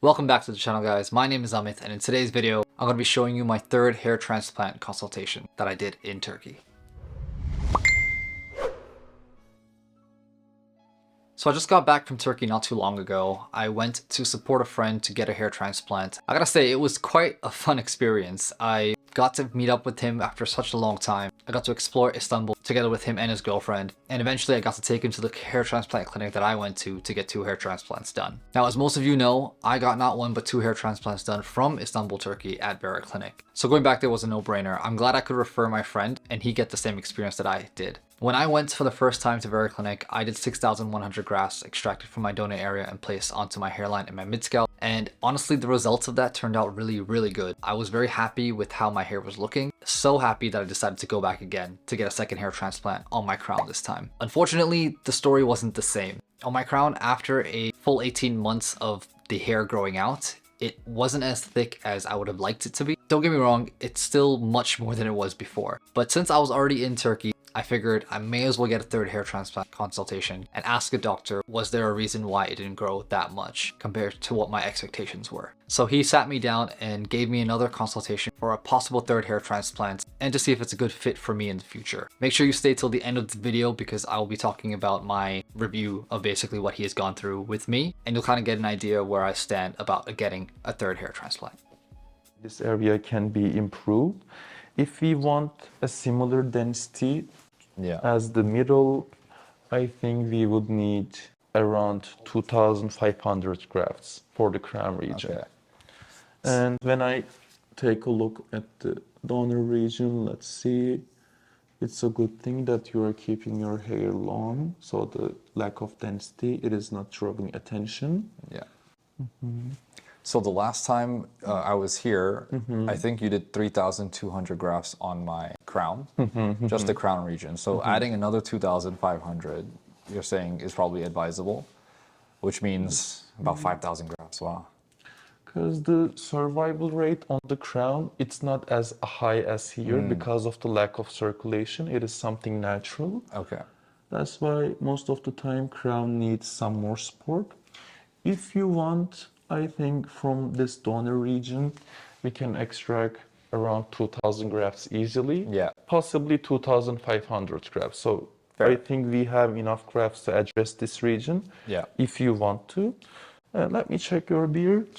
Welcome back to the channel, guys. My name is Amit, and in today's video, I'm going to be showing you my third hair transplant consultation that I did in Turkey. So I just got back from Turkey not too long ago. I went to support a friend to get a hair transplant. I gotta say, it was quite a fun experience. I got to meet up with him after such a long time. I got to explore Istanbul together with him and his girlfriend. And eventually I got to take him to the hair transplant clinic that I went to get 2 hair transplants done. Now, as most of you know, I got not 1 but 2 hair transplants done from Istanbul, Turkey at Vera Clinic. So going back there was a no-brainer. I'm glad I could refer my friend and he get the same experience that I did. When I went for the first time to Vera Clinic, I did 6,100 grafts extracted from my donor area and placed onto my hairline and my mid-scalp. And honestly, the results of that turned out really good. I was very happy with how my hair was looking. So happy that I decided to go back again to get a second hair transplant on my crown this time. Unfortunately, the story wasn't the same. On my crown, after a full 18 months of the hair growing out, it wasn't as thick as I would have liked it to be. Don't get me wrong, it's still much more than it was before. But since I was already in Turkey, I figured I may as well get a third hair transplant consultation and ask a doctor, was there a reason why it didn't grow that much compared to what my expectations were? So he sat me down and gave me another consultation for a possible third hair transplant and to see if it's a good fit for me in the future. Make sure you stay till the end of the video because I will be talking about my review of basically what he has gone through with me, and you'll kind of get an idea where I stand about getting a third hair transplant. This area can be improved. If we want a similar density as the middle, I think we would need around 2,500 grafts for the crown region. Okay. And when I take a look at the donor region, let's see, it's a good thing that you are keeping your hair long, so the lack of density, it is not drawing attention. Yeah. So the last time I was here, I think you did 3,200 grafts on my crown, just the crown region. So adding another 2,500, you're saying is probably advisable, which means about 5,000 grafts. Wow. Because the survival rate on the crown, it's not as high as here because of the lack of circulation. It is something natural. Okay. That's why most of the time crown needs some more support. If you want, I think from this donor region, we can extract around 2,000 grafts easily. Yeah. Possibly 2,500 grafts. So Fair. I think we have enough grafts to address this region. Yeah. If you want to. Let me check your beard.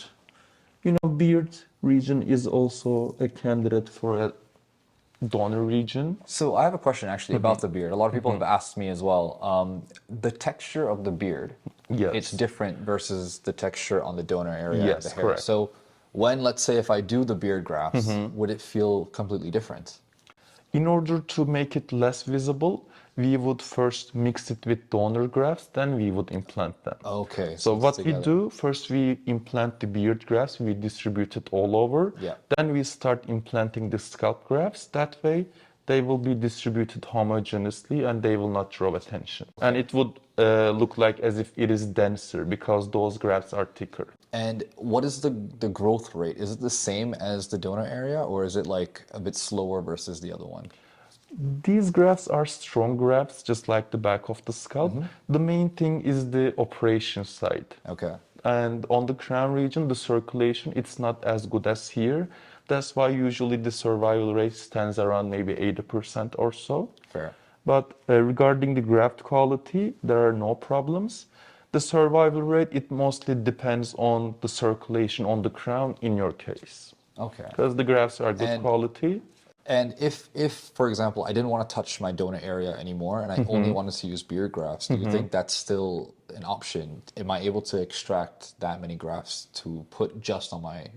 You know, beard region is also a candidate for a donor region. So I have a question actually about the beard. A lot of people have asked me as well. The texture of the beard, it's different versus the texture on the donor area. Yes, of the hair. correct. So when, let's say, if I do the beard grafts, would it feel completely different? In order to make it less visible, we would first mix it with donor grafts, then we would implant them. Okay. So what we do, first we implant the beard grafts, we distribute it all over. Yeah. Then we start implanting the scalp grafts. That way, they will be distributed homogeneously and they will not draw attention. Okay. And it would look like as if it is denser because those grafts are thicker. And what is the growth rate? Is it the same as the donor area or is it like a bit slower versus the other one? These grafts are strong grafts, just like the back of the scalp. The main thing is the operation site. Okay. And on the crown region, the circulation, it's not as good as here. That's why usually the survival rate stands around maybe 80% or so. Fair. But regarding the graft quality, there are no problems. The survival rate, it mostly depends on the circulation on the crown in your case. Okay. Because the grafts are good quality. And if, for example, I didn't want to touch my donor area anymore and I only wanted to use beard grafts, do you think that's still an option? Am I able to extract that many grafts to put just on my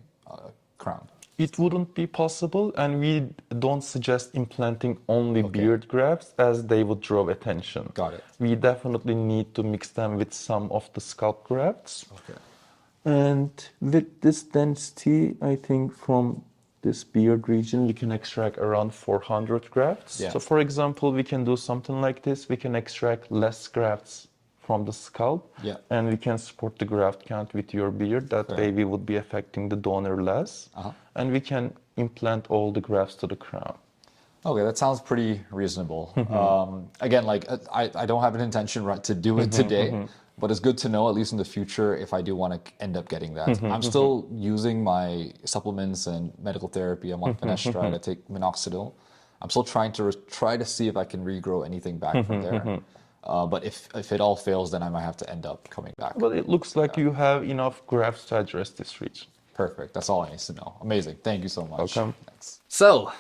crown? It wouldn't be possible, and we don't suggest implanting only beard grafts as they would draw attention. Got it. We definitely need to mix them with some of the scalp grafts. Okay. And with this density, I think from this beard region, we can extract around 400 grafts. Yeah. So for example, we can do something like this. We can extract less grafts from the scalp, and we can support the graft count with your beard. That way we would be affecting the donor less, and we can implant all the grafts to the crown. Okay, that sounds pretty reasonable. Again, like I don't have an intention to do it today. But it's good to know, at least in the future, if I do want to end up getting that. I'm still using my supplements and medical therapy. I'm on finasteride. I take minoxidil. I'm still trying to see if I can regrow anything back from there. But if it all fails, then I might have to end up coming back. But it looks like you have enough grafts to address this region. Perfect. That's all I need to know. Amazing. Thank you so much. Welcome. Thanks. So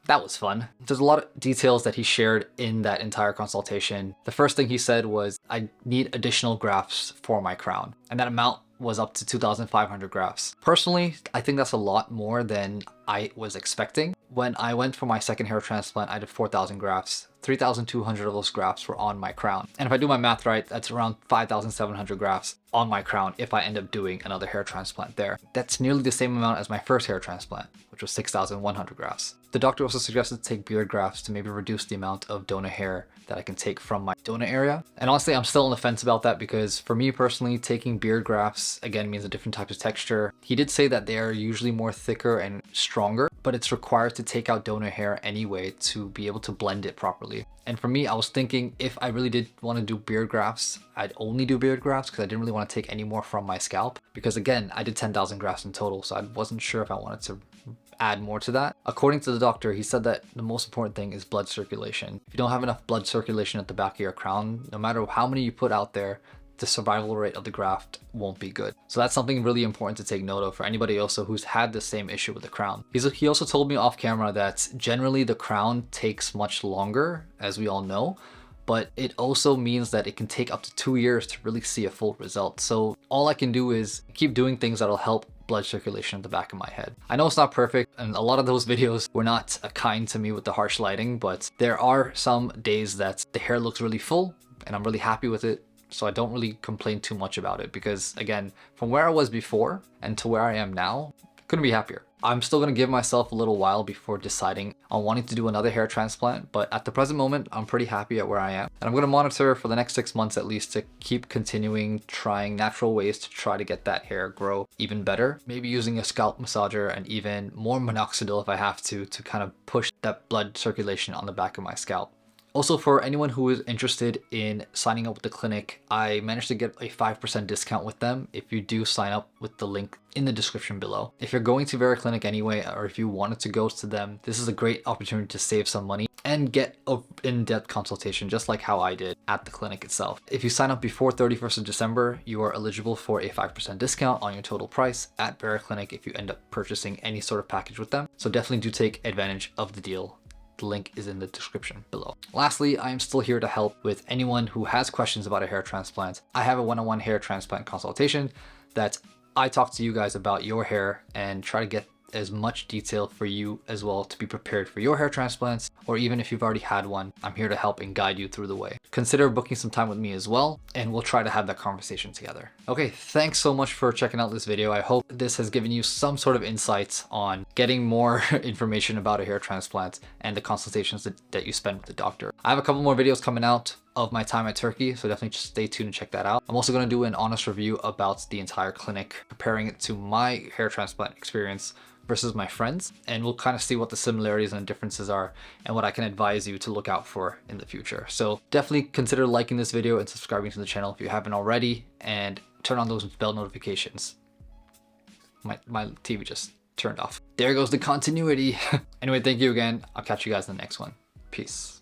that was fun. There's a lot of details that he shared in that entire consultation. The first thing he said was, I need additional grafts for my crown. And that amount was up to 2,500 grafts. Personally, I think that's a lot more than I was expecting. When I went for my second hair transplant, I did 4,000 grafts. 3,200 of those grafts were on my crown. And if I do my math right, that's around 5,700 grafts on my crown if I end up doing another hair transplant there. That's nearly the same amount as my first hair transplant, which was 6,100 grafts. The doctor also suggested to take beard grafts to maybe reduce the amount of donor hair that I can take from my donor area. And honestly, I'm still on the fence about that because for me personally, taking beard grafts again means a different type of texture. He did say that they are usually more thicker and stronger, but it's required to take out donor hair anyway to be able to blend it properly. And for me, I was thinking if I really did want to do beard grafts, I'd only do beard grafts because I didn't really want to take any more from my scalp. Because again, I did 10,000 grafts in total, so I wasn't sure if I wanted to add more to that. According to the doctor, he said that the most important thing is blood circulation. If you don't have enough blood circulation at the back of your crown, no matter how many you put out there, the survival rate of the graft won't be good. So that's something really important to take note of for anybody also who's had the same issue with the crown. He also told me off camera that generally the crown takes much longer, as we all know, but it also means that it can take up to 2 years to really see a full result. So all I can do is keep doing things that'll help blood circulation at the back of my head. I know it's not perfect, and a lot of those videos were not kind to me with the harsh lighting, but there are some days that the hair looks really full and I'm really happy with it. So I don't really complain too much about it because again, from where I was before and to where I am now, couldn't be happier. I'm still gonna give myself a little while before deciding on wanting to do another hair transplant, but at the present moment, I'm pretty happy at where I am. And I'm gonna monitor for the next 6 months at least to keep continuing trying natural ways to try to get that hair grow even better. Maybe using a scalp massager and even more minoxidil if I have to kind of push that blood circulation on the back of my scalp. Also, for anyone who is interested in signing up with the clinic, I managed to get a 5% discount with them if you do sign up with the link in the description below. If you're going to Vera Clinic anyway, or if you wanted to go to them, this is a great opportunity to save some money and get an in-depth consultation, just like how I did at the clinic itself. If you sign up before 31st of December, you are eligible for a 5% discount on your total price at Vera Clinic if you end up purchasing any sort of package with them. So definitely do take advantage of the deal. The link is in the description below. Lastly, I am still here to help with anyone who has questions about a hair transplant. I have a one-on-one hair transplant consultation that I talk to you guys about your hair and try to get as much detail for you as well to be prepared for your hair transplants, or even if you've already had one, I'm here to help and guide you through the way. Consider booking some time with me as well, and we'll try to have that conversation together. Okay, thanks so much for checking out this video. I hope this has given you some sort of insights on getting more information about a hair transplant and the consultations that you spend with the doctor. I have a couple more videos coming out of my time at Turkey, so definitely just stay tuned and check that out. I'm also going to do an honest review about the entire clinic, comparing it to my hair transplant experience versus my friends, and we'll kind of see what the similarities and differences are and what I can advise you to look out for in the future. So definitely consider liking this video and subscribing to the channel if you haven't already, and turn on those bell notifications. My TV just turned off. There goes the continuity. Anyway, thank you again. I'll catch you guys in the next one. Peace.